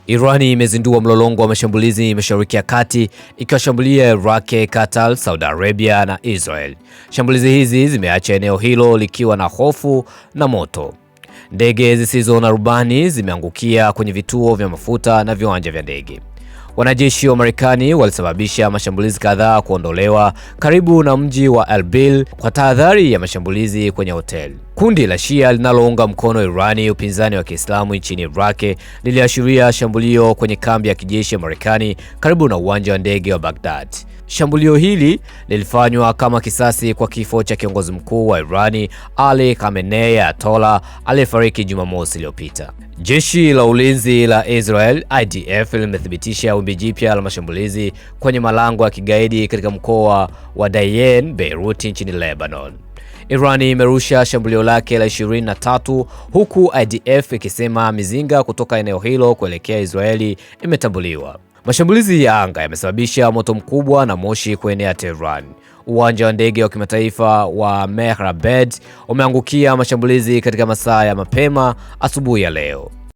Irani imezindua mlolongo wa mashambulizi Mashariki ya Kati ikiwashambulia Iraq, Qatar, Saudi Arabia na Israel. Shambulizi hizi zimeacha eneo hilo likiwa na hofu na moto. Ndege zisizo na rubani zimeangukia kwenye vituo vya mafuta na viwanja vya ndege. Wanajeshi wa Marekani walisababisha mashambulizi kadhaa kuondolewa karibu na mji wa Erbil kwa tahadhari ya mashambulizi kwenye hoteli. Kundi la Shia linalounga mkono Irani, upinzani wa Kiislamu nchini Iraq, liliashiria shambulio kwenye kambi ya kijeshi ya Marekani karibu na uwanja wa ndege wa Baghdad. Shambulio hili lilifanywa kama kisasi kwa kifo cha kiongozi mkuu wa Irani, Ali Khamenei Ayatollah, aliyefariki Jumamosi iliyopita. Jeshi la ulinzi la Israel, IDF, limethibitisha wimbi jipya la mashambulizi kwenye malango ya kigaidi katika mkoa wa Dayen, Beirut nchini Lebanon. Irani imerusha shambulio lake la 23 huku IDF ikisema mizinga kutoka eneo hilo kuelekea Israeli imetambuliwa. Mashambulizi ya anga yamesababisha moto mkubwa na moshi kuenea Tehran. Uwanja wa ndege wa kimataifa wa Mehrabad umeangukia mashambulizi katika masaa ya mapema asubuhi ya leo.